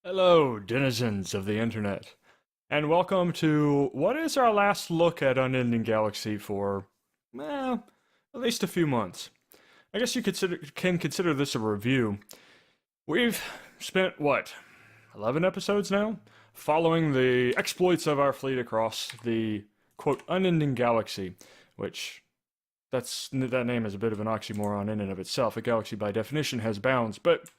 Hello, denizens of the internet, and welcome to what is our last look at Unending Galaxy for, at least a few months. I guess you can consider this a review. We've spent, 11 episodes now? Following the exploits of our fleet across the, quote, Unending Galaxy, which, that name is a bit of an oxymoron in and of itself. A galaxy, by definition, has bounds, but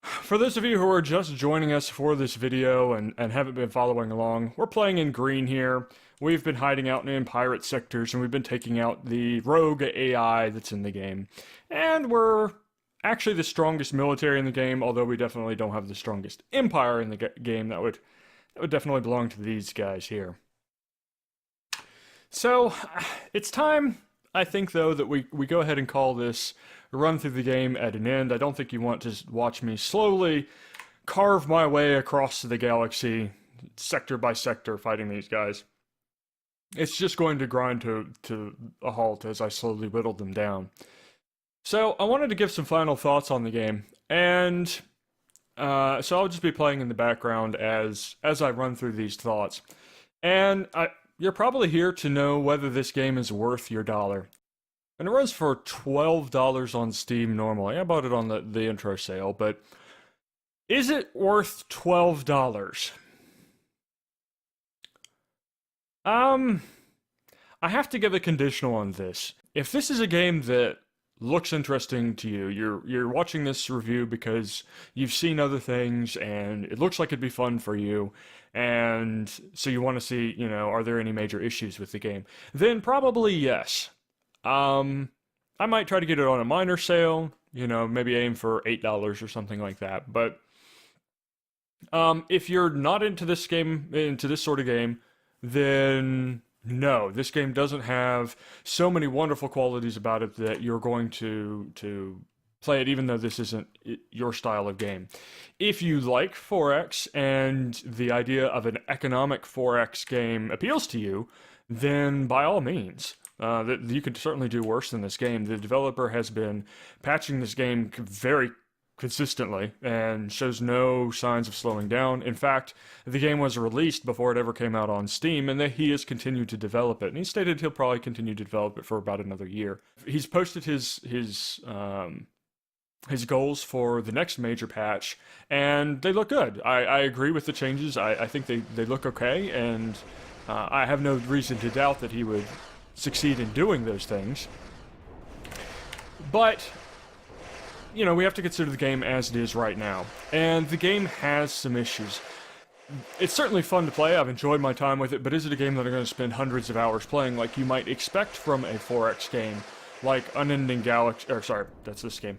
for those of you who are just joining us for this video and haven't been following along, we're playing in green here. We've been hiding out in pirate sectors, and we've been taking out the rogue AI that's in the game. And we're actually the strongest military in the game, although we definitely don't have the strongest empire in the game. That would definitely belong to these guys here. So, it's time, I think, though, that we go ahead and call this run through the game at an end. I don't think you want to watch me slowly carve my way across the galaxy, sector by sector, fighting these guys. It's just going to grind to a halt as I slowly whittle them down. So I wanted to give some final thoughts on the game, and so I'll just be playing in the background as I run through these thoughts. And you're probably here to know whether this game is worth your dollar. And it runs for $12 on Steam normally. I bought it on the intro sale, but is it worth $12? I have to give a conditional on this. If this is a game that looks interesting to you, you're watching this review because you've seen other things and it looks like it'd be fun for you, and so you want to see, are there any major issues with the game? Then probably yes. I might try to get it on a minor sale, maybe aim for $8 or something like that. But if you're not into this sort of game, then no, this game doesn't have so many wonderful qualities about it that you're going to play it, even though this isn't your style of game. If you like 4X and the idea of an economic 4X game appeals to you, then by all means. You could certainly do worse than this game. The developer has been patching this game very consistently and shows no signs of slowing down. In fact, the game was released before it ever came out on Steam, and that he has continued to develop it. And he stated he'll probably continue to develop it for about another year. He's posted his goals for the next major patch, and they look good. I agree with the changes. I think they look okay, and I have no reason to doubt that he would succeed in doing those things. But, we have to consider the game as it is right now. And the game has some issues. It's certainly fun to play. I've enjoyed my time with it, but is it a game that I'm going to spend hundreds of hours playing like you might expect from a 4X game? Like Unending Galaxy, that's this game.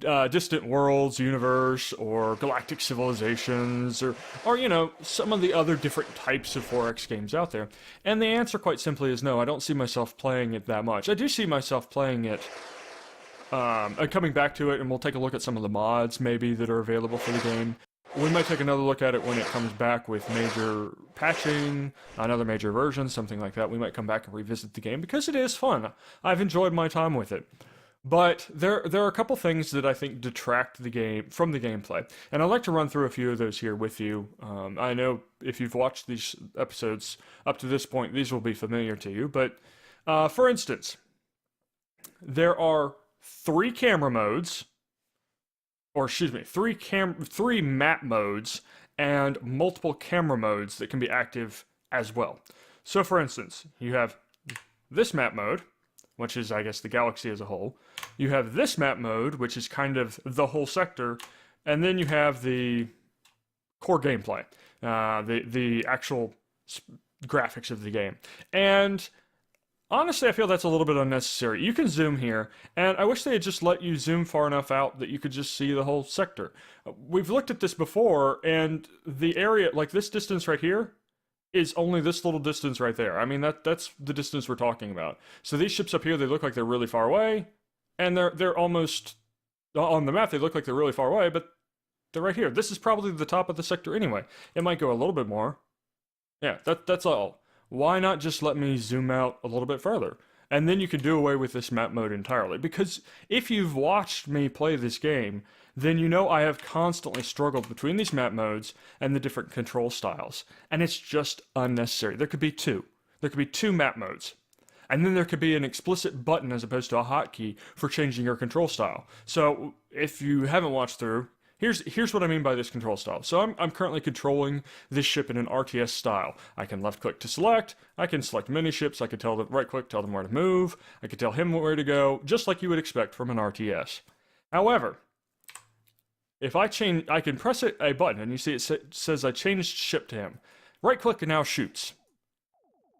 Distant Worlds, Universe, or Galactic Civilizations, or some of the other different types of 4X games out there. And the answer, quite simply, is no. I don't see myself playing it that much. I do see myself playing it, and coming back to it, and we'll take a look at some of the mods, maybe, that are available for the game. We might take another look at it when it comes back with major patching, another major version, something like that. We might come back and revisit the game because it is fun. I've enjoyed my time with it. But there are a couple things that I think detract the game from the gameplay. And I'd like to run through a few of those here with you. I know if you've watched these episodes up to this point, these will be familiar to you. But for instance, there are three map modes and multiple camera modes that can be active as well. So for instance, you have this map mode, which is, I guess, the galaxy as a whole. You have this map mode, which is kind of the whole sector, and then you have the core gameplay, the actual graphics of the game. And honestly, I feel that's a little bit unnecessary. You can zoom here, and I wish they had just let you zoom far enough out that you could just see the whole sector. We've looked at this before, and the area, like this distance right here, is only this little distance right there. I mean, that's the distance we're talking about. So these ships up here, they look like they're really far away, and they're almost, on the map, they look like they're really far away, but they're right here. This is probably the top of the sector anyway. It might go a little bit more. Yeah, that's all. Why not just let me zoom out a little bit further? And then you can do away with this map mode entirely. Because if you've watched me play this game, then you know I have constantly struggled between these map modes and the different control styles. And it's just unnecessary. There could be two. There could be two map modes. And then there could be an explicit button as opposed to a hotkey for changing your control style. So if you haven't watched through, here's what I mean by this control style. So I'm currently controlling this ship in an RTS style. I can left click to select, I can select many ships, I can tell them right click, tell them where to move, I can tell him where to go, just like you would expect from an RTS. However, if I change, I can press a button and you see it says I changed ship to him. Right click and now shoots.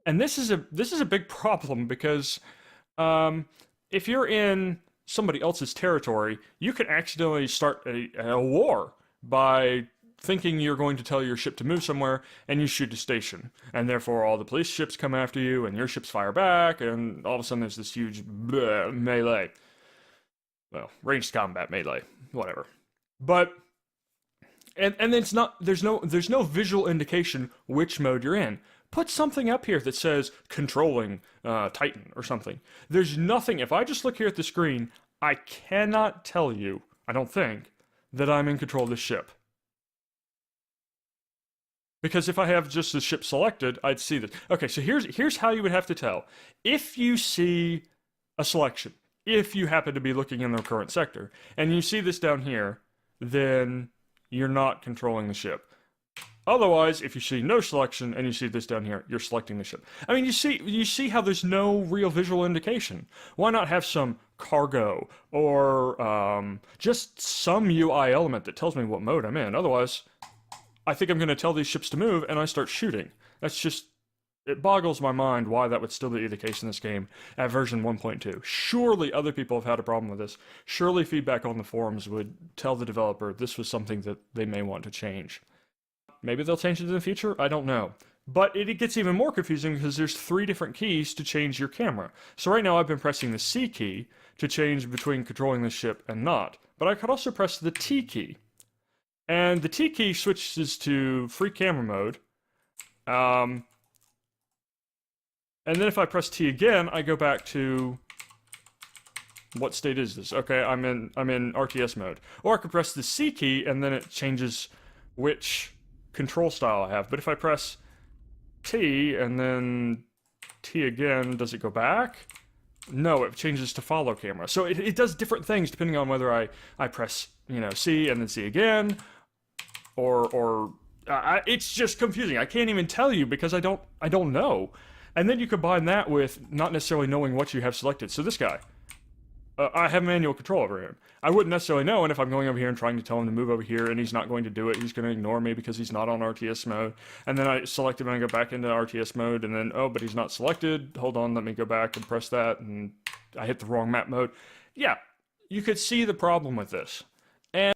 And this is a big problem because if you're in somebody else's territory, you can accidentally start a war by thinking you're going to tell your ship to move somewhere, and you shoot a station. And therefore all the police ships come after you, and your ships fire back, and all of a sudden there's this huge melee. Well, ranged combat melee, whatever. But and it's not there's no visual indication which mode you're in. Put something up here that says controlling Titan or something. There's nothing. If I just look here at the screen, I cannot tell you, I don't think, that I'm in control of the ship. Because if I have just the ship selected, I'd see this. Okay, so here's how you would have to tell. If you see a selection, if you happen to be looking in the current sector, and you see this down here, then you're not controlling the ship. Otherwise, if you see no selection and you see this down here, you're selecting the ship. I mean, you see how there's no real visual indication. Why not have some cargo or just some UI element that tells me what mode I'm in? Otherwise, I think I'm going to tell these ships to move and I start shooting. That's just, it boggles my mind why that would still be the case in this game at version 1.2. Surely other people have had a problem with this. Surely feedback on the forums would tell the developer this was something that they may want to change. Maybe they'll change it in the future, I don't know. But it gets even more confusing because there's 3 different keys to change your camera. So right now I've been pressing the C key to change between controlling the ship and not. But I could also press the T key. And the T key switches to free camera mode. And then if I press T again, I go back to... What state is this? Okay, I'm in RTS mode. Or I could press the C key and then it changes which control style I have. But if I press T and then T again, does it go back? No, it changes to follow camera. So it does different things depending on whether I press, C and then C again, or it's just confusing. I can't even tell you because I don't know. And then you combine that with not necessarily knowing what you have selected. So this guy, I have manual control over him. I wouldn't necessarily know, and if I'm going over here and trying to tell him to move over here and he's not going to do it, he's going to ignore me because he's not on RTS mode. And then I select him and I go back into RTS mode, and then, oh, but he's not selected. Hold on, let me go back and press that, and I hit the wrong map mode. Yeah, you could see the problem with this. And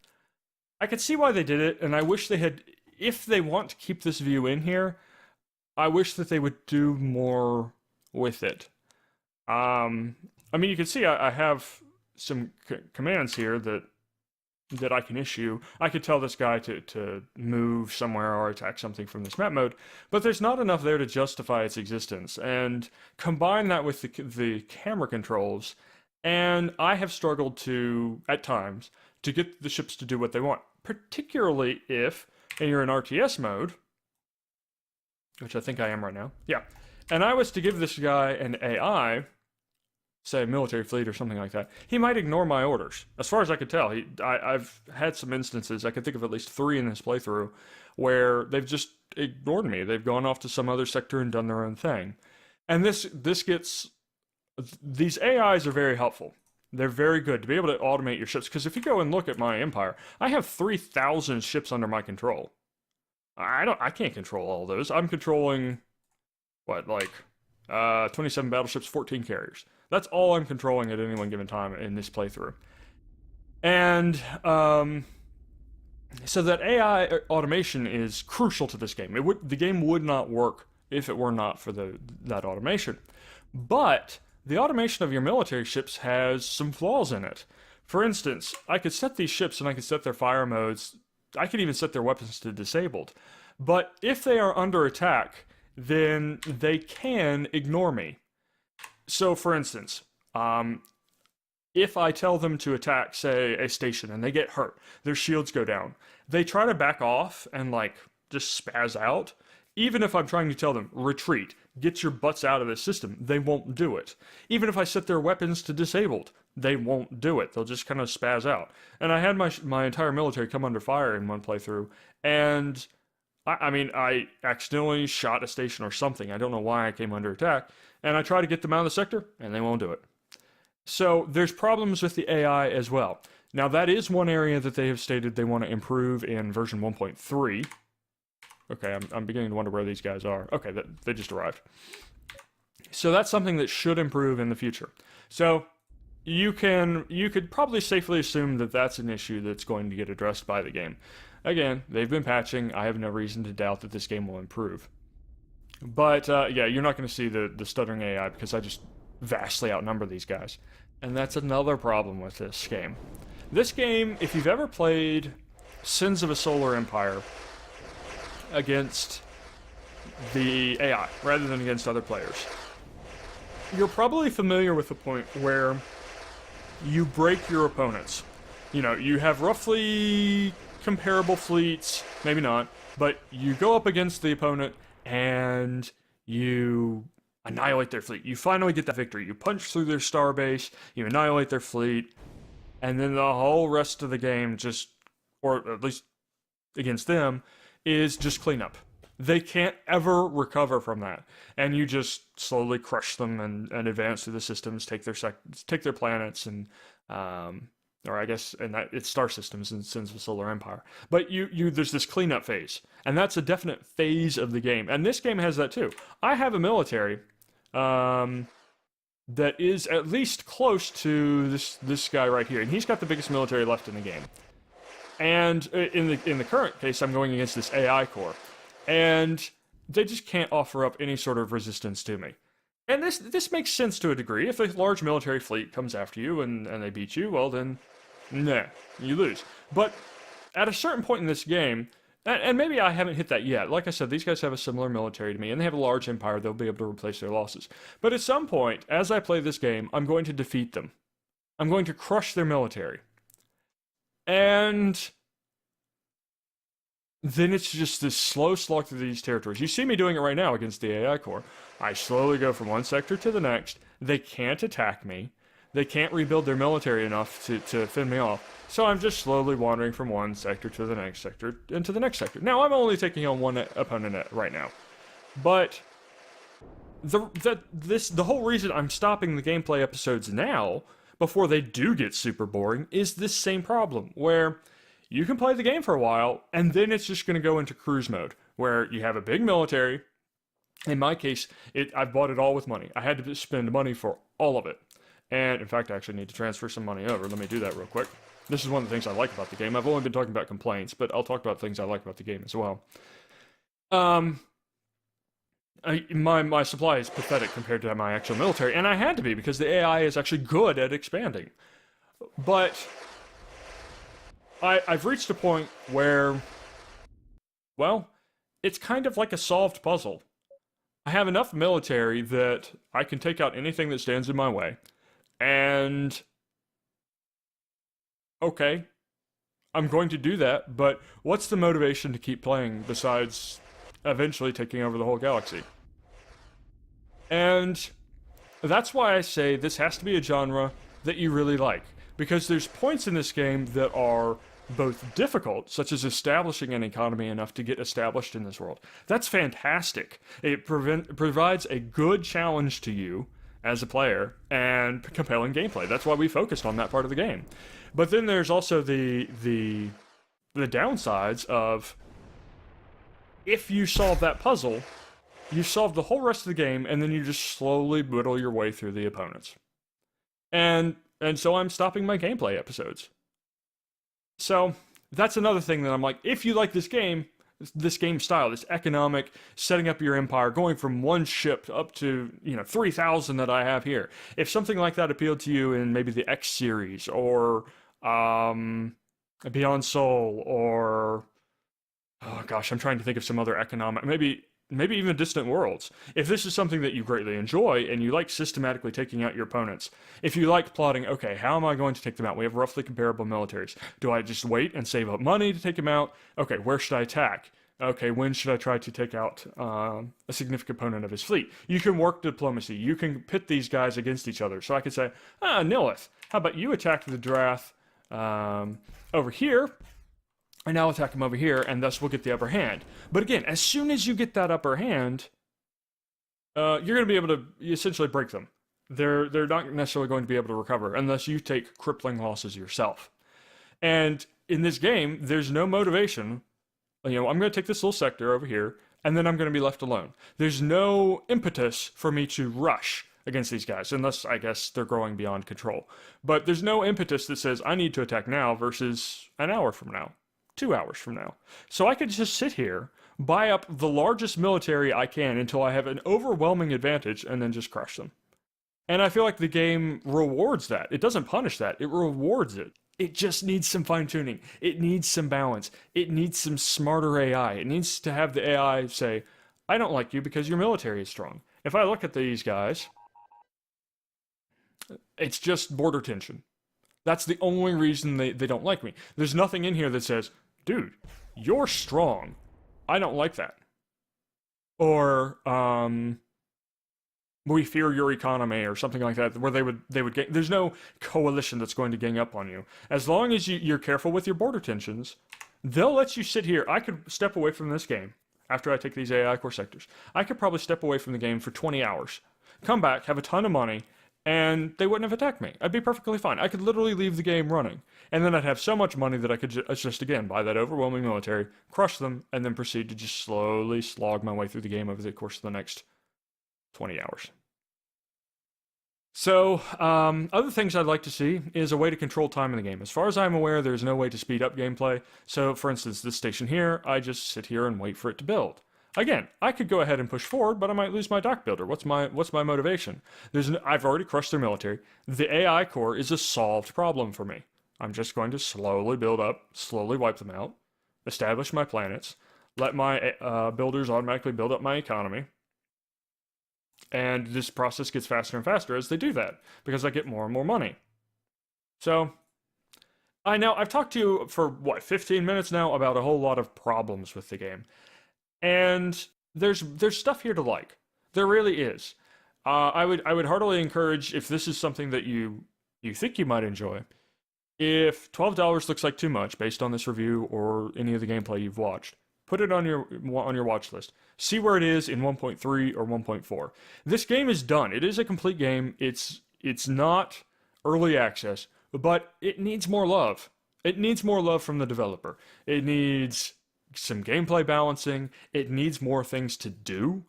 I could see why they did it, and I wish they had, if they want to keep this view in here, I wish that they would do more with it. I mean, you can see I have some commands here that I can issue. I could tell this guy to move somewhere or attack something from this map mode, but there's not enough there to justify its existence. And combine that with the camera controls, and I have struggled to, at times, to get the ships to do what they want, particularly if, and you're in RTS mode, which I think I am right now, yeah, and I was to give this guy an AI, say military fleet or something like that, he might ignore my orders. As far as I could tell, I've had some instances, I can think of at least 3 in this playthrough, where they've just ignored me. They've gone off to some other sector and done their own thing. And these AIs are very helpful. They're very good to be able to automate your ships, because if you go and look at my empire, I have 3,000 ships under my control. I can't control all those. I'm controlling, 27 battleships, 14 carriers. That's all I'm controlling at any one given time in this playthrough. And so that AI automation is crucial to this game. The game would not work if it were not for that automation. But the automation of your military ships has some flaws in it. For instance, I could set these ships and I could set their fire modes. I could even set their weapons to disabled. But if they are under attack, then they can ignore me. So, for instance, if I tell them to attack, say, a station and they get hurt, their shields go down, they try to back off and like just spaz out. Even if I'm trying to tell them, retreat, get your butts out of this system, they won't do it. Even if I set their weapons to disabled, they won't do it. They'll just kind of spaz out. And I had my entire military come under fire in one playthrough, and I mean, I accidentally shot a station or something. I don't know why I came under attack, and I try to get them out of the sector, and they won't do it. So there's problems with the AI as well. Now, that is one area that they have stated they want to improve in version 1.3. Okay, I'm beginning to wonder where these guys are. Okay, they just arrived. So that's something that should improve in the future. So you could probably safely assume that that's an issue that's going to get addressed by the game. Again, they've been patching. I have no reason to doubt that this game will improve. But yeah, you're not going to see the stuttering AI because I just vastly outnumber these guys. And that's another problem with this game. This game, if you've ever played Sins of a Solar Empire against the AI rather than against other players, you're probably familiar with the point where you break your opponents. You know, you have roughly comparable fleets, maybe not, but you go up against the opponent and you annihilate their fleet. You finally get that victory. You punch through their starbase, you annihilate their fleet, and then the whole rest of the game just, or at least against them, is just cleanup. They can't ever recover from that, and you just slowly crush them and advance through the systems, take their planets, and or I guess, and that it's star systems in Sins of Solar Empire. But there's this cleanup phase, and that's a definite phase of the game, and this game has that too. I have a military that is at least close to this guy right here, and he's got the biggest military left in the game. And in the current case, I'm going against this AI core, and they just can't offer up any sort of resistance to me. And this makes sense to a degree. If a large military fleet comes after you and they beat you, well then, nah, you lose. But at a certain point in this game, and maybe I haven't hit that yet. Like I said, these guys have a similar military to me, and they have a large empire. They'll be able to replace their losses. But at some point, as I play this game, I'm going to defeat them. I'm going to crush their military. And then it's just this slow slog through these territories. You see me doing it right now against the AI core. I slowly go from one sector to the next. They can't attack me. They can't rebuild their military enough to fend me off. So I'm just slowly wandering from one sector to the next sector and to the next sector. Now, I'm only taking on one opponent right now. But the whole reason I'm stopping the gameplay episodes now, before they do get super boring, is this same problem, where you can play the game for a while, and then it's just going to go into cruise mode, where you have a big military. In my case, I bought it all with money. I had to spend money for all of it. And, in fact, I actually need to transfer some money over. Let me do that real quick. This is one of the things I like about the game. I've only been talking about complaints, but I'll talk about things I like about the game as well. My supply is pathetic compared to my actual military, and I had to be, because the AI is actually good at expanding. But I've reached a point where, well, it's kind of like a solved puzzle. I have enough military that I can take out anything that stands in my way. And okay, I'm going to do that, but what's the motivation to keep playing besides eventually taking over the whole galaxy? And that's why I say this has to be a genre that you really like, because there's points in this game that are both difficult, such as establishing an economy enough to get established in this world. That's fantastic. It provides a good challenge to you as a player and compelling gameplay. That's why we focused on that part of the game. But then there's also the downsides of, if you solve that puzzle, you solve the whole rest of the game, and then you just slowly whittle your way through the opponents. And so I'm stopping my gameplay episodes. So that's another thing that I'm like, if you like this game style, this economic, setting up your empire, going from one ship up to, 3,000 that I have here. If something like that appealed to you in maybe the X series, or Beyond Soul, or, oh gosh, I'm trying to think of some other economic, maybe maybe even distant worlds. If this is something that you greatly enjoy and you like systematically taking out your opponents, if you like plotting, okay, how am I going to take them out? We have roughly comparable militaries. Do I just wait and save up money to take them out? Okay, where should I attack? Okay, when should I try to take out a significant component of his fleet? You can work diplomacy. You can pit these guys against each other. So I could say, Nilith, how about you attack the Drath over here, and I'll attack him over here, and thus we'll get the upper hand. But again, as soon as you get that upper hand, you're going to be able to essentially break them. They're not necessarily going to be able to recover unless you take crippling losses yourself. And in this game, there's no motivation. You know, I'm going to take this little sector over here, and then I'm going to be left alone. There's no impetus for me to rush against these guys, unless, I guess, they're growing beyond control. But there's no impetus that says, I need to attack now versus an hour from now, 2 hours from now. So I could just sit here, buy up the largest military I can until I have an overwhelming advantage, and then just crush them. And I feel like the game rewards that. It doesn't punish that, it rewards it. It just needs some fine-tuning. It needs some balance. It needs some smarter AI. It needs to have the AI say, I don't like you because your military is strong. If I look at these guys, it's just border tension. That's the only reason they don't like me. There's nothing in here that says, dude, you're strong. I don't like that. Or, we fear your economy or something like that, where they would get. There's no coalition that's going to gang up on you. As long as you're careful with your border tensions, they'll let you sit here. I could step away from this game after I take these AI core sectors. I could probably step away from the game for 20 hours, come back, have a ton of money, and they wouldn't have attacked me. I'd be perfectly fine. I could literally leave the game running, and then I'd have so much money that I could just again buy that overwhelming military, crush them, and then proceed to just slowly slog my way through the game over the course of the next 20 hours. So, other things I'd like to see is a way to control time in the game. As far as I'm aware, there's no way to speed up gameplay. So, for instance, this station here, I just sit here and wait for it to build. Again, I could go ahead and push forward, but I might lose my dock builder. What's my motivation? I've already crushed their military. The AI core is a solved problem for me. I'm just going to slowly build up, slowly wipe them out, establish my planets, let my builders automatically build up my economy. And this process gets faster and faster as they do that, because I get more and more money. So, I've talked to you for, 15 minutes now about a whole lot of problems with the game. And there's stuff here to like. There really is. I would heartily encourage, if this is something that you think you might enjoy, if $12 looks like too much based on this review or any of the gameplay you've watched, put it on your watch list. See where it is in 1.3 or 1.4. This game is done. It is a complete game. It's not early access, but it needs more love. It needs more love from the developer. It needs some gameplay balancing. It needs more things to do.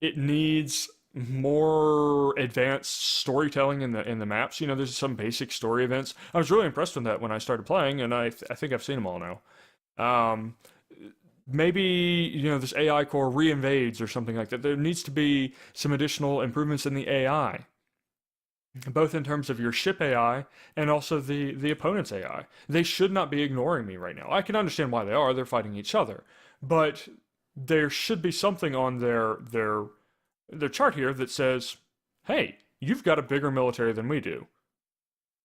It needs more advanced storytelling in the maps. You know, there's some basic story events. I was really impressed with that when I started playing, and I think I've seen them all now. Maybe, you know, this AI core reinvades or something like that. There needs to be some additional improvements in the AI, both in terms of your ship AI and also the opponent's AI. They should not be ignoring me right now. I can understand why they are. They're fighting each other. But there should be something on their chart here that says, hey, you've got a bigger military than we do.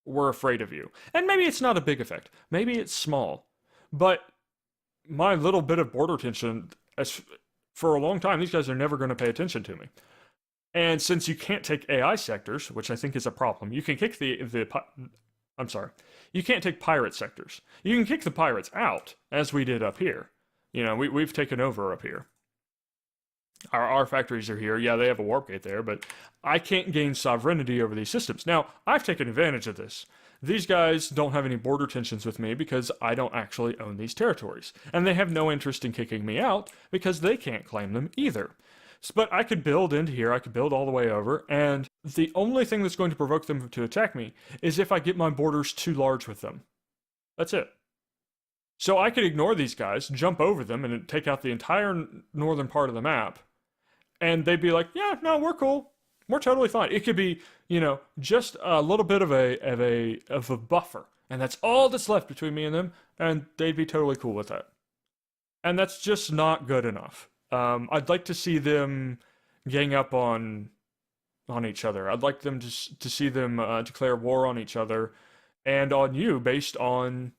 We're afraid of you. And maybe it's not a big effect. Maybe it's small. But my little bit of border tension, for a long time, these guys are never going to pay attention to me. And since you can't take AI sectors, which I think is a problem, you can kick you can't take pirate sectors. You can kick the pirates out, as we did up here. You know, we've taken over up here. Our factories are here. Yeah, they have a warp gate there, but I can't gain sovereignty over these systems. Now, I've taken advantage of this. These guys don't have any border tensions with me because I don't actually own these territories. And they have no interest in kicking me out because they can't claim them either. But I could build into here, I could build all the way over, and the only thing that's going to provoke them to attack me is if I get my borders too large with them. That's it. So I could ignore these guys, jump over them, and take out the entire northern part of the map, and they'd be like, yeah, no, we're cool. We're totally fine. It could be, you know, just a little bit of a buffer, and that's all that's left between me and them, and they'd be totally cool with that. And that's just not good enough. I'd like to see them gang up on each other. I'd like them to see them declare war on each other and on you based on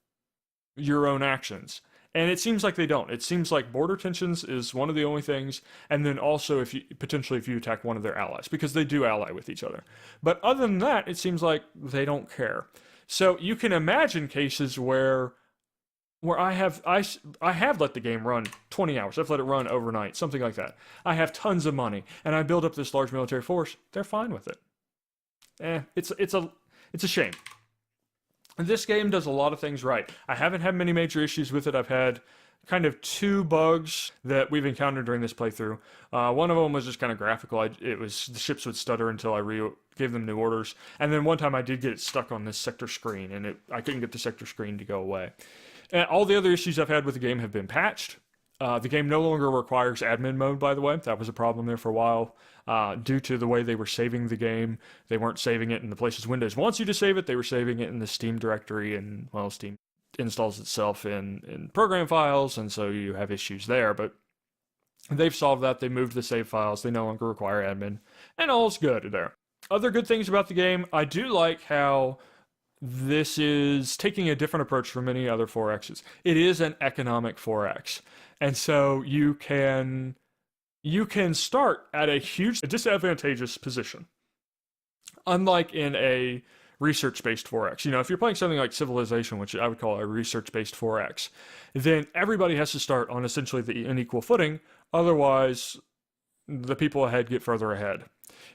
your own actions. And it seems like they don't. It seems like border tensions is one of the only things, and then also if you potentially if you attack one of their allies, because they do ally with each other. But other than that, it seems like they don't care. So you can imagine cases where I have let the game run 20 hours. I've let it run overnight, something like that. I have tons of money, and I build up this large military force. They're fine with it. It's a shame. This game does a lot of things right. I haven't had many major issues with it. I've had kind of two bugs that we've encountered during this playthrough. One of them was just kind of graphical. It was the ships would stutter until I gave them new orders, and then one time I did get it stuck on this sector screen, and I couldn't get the sector screen to go away. And all the other issues I've had with the game have been patched. The game no longer requires admin mode, by the way. That was a problem there for a while. Due to the way they were saving the game, they weren't saving it in the places Windows wants you to save it. They were saving it in the Steam directory, and, well, Steam installs itself in program files, and so you have issues there. But they've solved that. They moved the save files. They no longer require admin, and all's good there. Other good things about the game, I do like how this is taking a different approach from many other 4Xs. It is an economic 4X. And so you can start at a huge disadvantageous position. Unlike in a research-based 4X. You know, if you're playing something like Civilization, which I would call a research-based 4X, then everybody has to start on essentially the unequal footing. Otherwise, the people ahead get further ahead.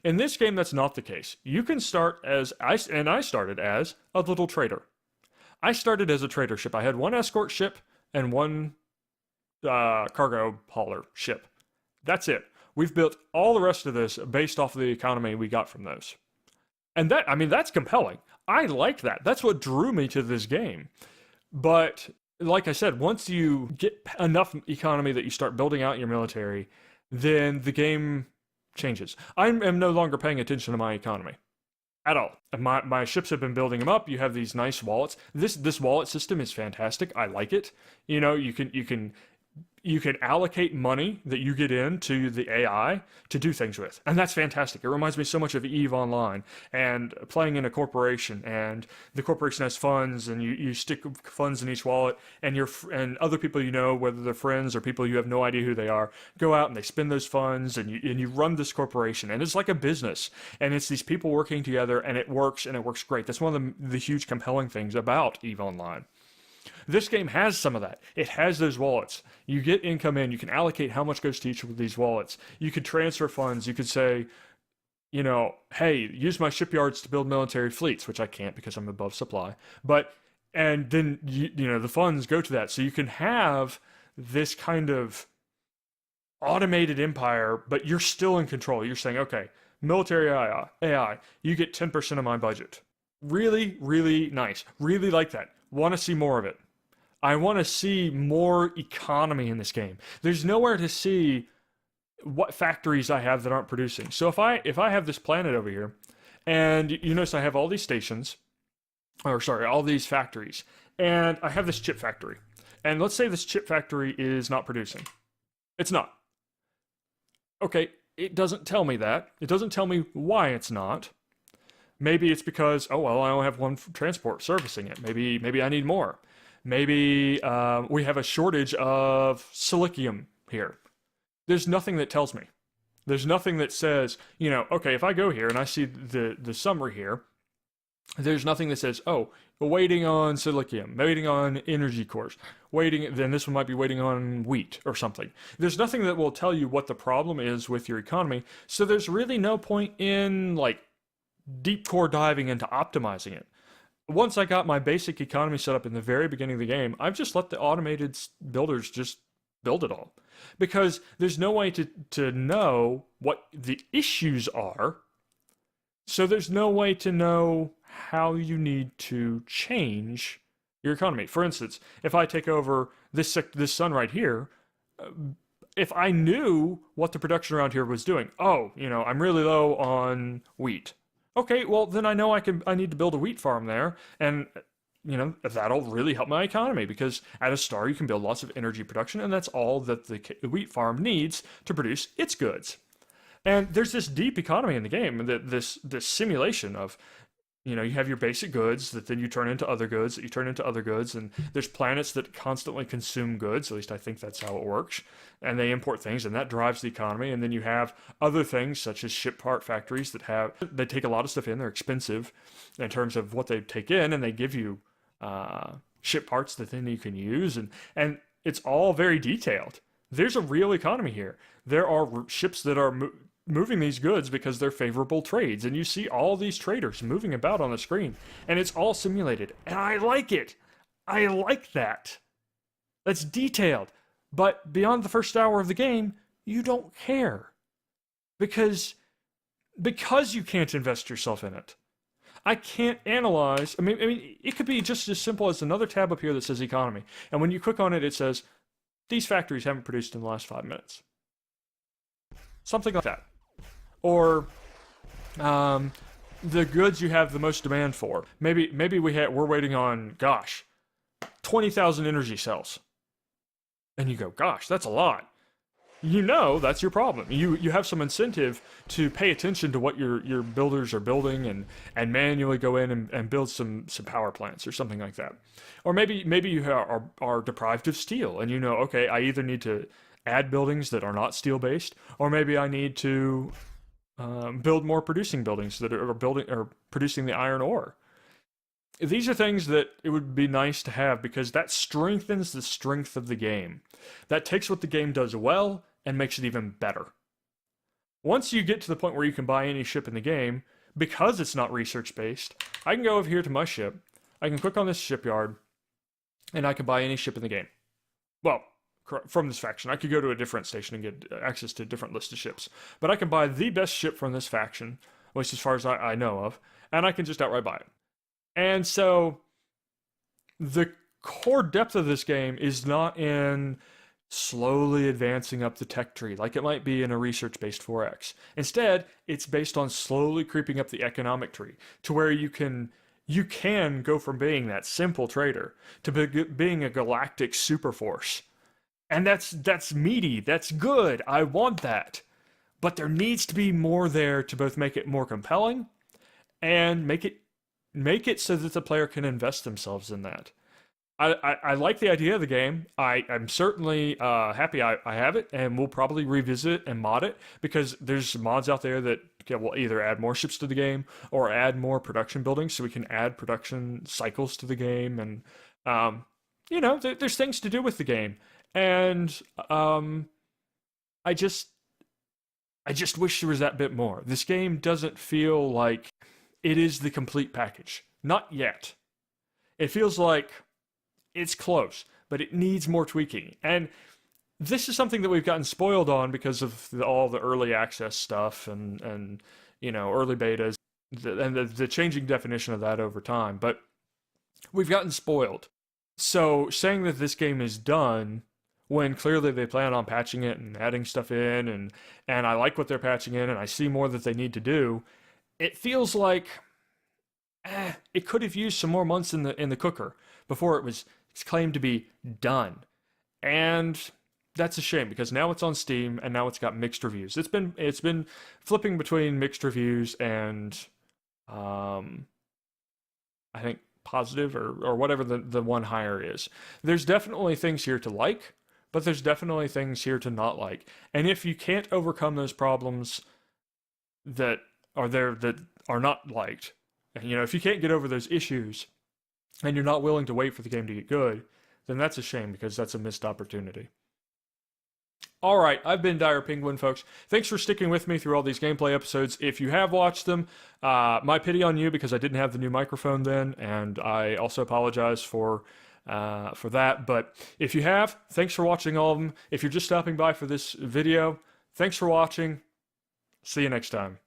In this game, that's not the case. You can start I started as a little trader. I started as a trader ship. I had one escort ship and one cargo hauler ship. That's it. We've built all the rest of this based off of the economy we got from those. And that's compelling. I like that. That's what drew me to this game. But like I said, once you get enough economy that you start building out your military, then the game changes. I am no longer paying attention to my economy at all. My ships have been building them up. You have these nice wallets. This wallet system is fantastic. I like it. You know, you can allocate money that you get into the AI to do things with. And that's fantastic. It reminds me so much of EVE Online and playing in a corporation, and the corporation has funds, and you stick funds in each wallet, and and other people you know, whether they're friends or people you have no idea who they are, go out and they spend those funds, and you run this corporation. And it's like a business. And it's these people working together, and it works great. That's one of the huge compelling things about EVE Online. This game has some of that. It has those wallets. You get income in. You can allocate how much goes to each of these wallets. You could transfer funds. You could say, you know, hey, use my shipyards to build military fleets, which I can't because I'm above supply. And then, you know, the funds go to that. So you can have this kind of automated empire, but you're still in control. You're saying, okay, military AI, you get 10% of my budget. Really, really nice. Really like that. Want to see more of it. I want to see more economy in this game. There's nowhere to see what factories I have that aren't producing. So if I have this planet over here, and you notice I have all these stations, all these factories, and I have this chip factory. And let's say this chip factory is not producing. It's not. Okay, it doesn't tell me that. It doesn't tell me why it's not. Maybe it's because, I only have one transport servicing it. Maybe I need more. Maybe we have a shortage of silicium here. There's nothing that tells me. There's nothing that says, you know, okay, if I go here and I see the summary here, there's nothing that says, waiting on silicium, waiting on energy cores, then this one might be waiting on wheat or something. There's nothing that will tell you what the problem is with your economy, so there's really no point in, like, deep core diving into optimizing it. Once I got my basic economy set up in the very beginning of the game, I've just let the automated builders just build it all. Because there's no way to know what the issues are, so there's no way to know how you need to change your economy. For instance, if I take over this sun right here, if I knew what the production around here was doing, I'm really low on wheat. Okay, well then I know I need to build a wheat farm there, and that'll really help my economy because at a star you can build lots of energy production, and that's all that the wheat farm needs to produce its goods. And there's this deep economy in the game, that this simulation of, you have your basic goods that then you turn into other goods that you turn into other goods, and there's planets that constantly consume goods. At least I think that's how it works. And they import things, and that drives the economy. And then you have other things such as ship part factories they take a lot of stuff in. They're expensive in terms of what they take in, and they give you ship parts that then you can use, and it's all very detailed. There's a real economy here. There are ships that are moving these goods because they're favorable trades, and you see all these traders moving about on the screen, and it's all simulated, and I like it. I like that. That's detailed. But beyond the first hour of the game, you don't care because you can't invest yourself in it. I can't analyze. I mean, it could be just as simple as another tab up here that says economy, and when you click on it, it says these factories haven't produced in the last 5 minutes. Something like that. Or the goods you have the most demand for. Maybe we're waiting on, 20,000 energy cells. And you go, gosh, that's a lot. That's your problem. You have some incentive to pay attention to what your builders are building and manually go in and build some power plants or something like that. Or maybe you are deprived of steel, and okay, I either need to add buildings that are not steel based, or maybe I need to build more producing buildings that are producing the iron ore. These are things that it would be nice to have because that strengthens the strength of the game. That takes what the game does well and makes it even better. Once you get to the point where you can buy any ship in the game, because it's not research based, I can go over here to my ship, I can click on this shipyard, and I can buy any ship in the game. Well, from this faction. I could go to a different station and get access to a different list of ships. But I can buy the best ship from this faction, at least as far as I know of, and I can just outright buy it. And so the core depth of this game is not in slowly advancing up the tech tree like it might be in a research-based 4X. Instead, it's based on slowly creeping up the economic tree to where you can go from being that simple trader to being a galactic superforce. And that's meaty, that's good, I want that. But there needs to be more there to both make it more compelling and make it so that the player can invest themselves in that. I like the idea of the game. I'm certainly happy I have it, and we'll probably revisit it and mod it, because there's mods out there that will either add more ships to the game or add more production buildings, so we can add production cycles to the game. And, there's things to do with the game. And I just wish there was that bit more. This game doesn't feel like it is the complete package. Not yet. It feels like it's close, but it needs more tweaking. And this is something that we've gotten spoiled on because of all the early access stuff and early betas and the changing definition of that over time. But we've gotten spoiled. So saying that this game is done when clearly they plan on patching it and adding stuff in, and I like what they're patching in, and I see more that they need to do, it feels like it could have used some more months in the cooker before it's claimed to be done. And that's a shame, because now it's on Steam and now it's got mixed reviews. It's been flipping between mixed reviews and I think positive or whatever the one higher is. There's definitely things here to like, but there's definitely things here to not like. And if you can't overcome those problems that are there that are not liked, if you can't get over those issues and you're not willing to wait for the game to get good, then that's a shame, because that's a missed opportunity. All right, I've been Dire Penguin, folks. Thanks for sticking with me through all these gameplay episodes. If you have watched them, my pity on you, because I didn't have the new microphone then, and I also apologize for that. But if you have, thanks for watching all of them. If you're just stopping by for this video, thanks for watching. See you next time.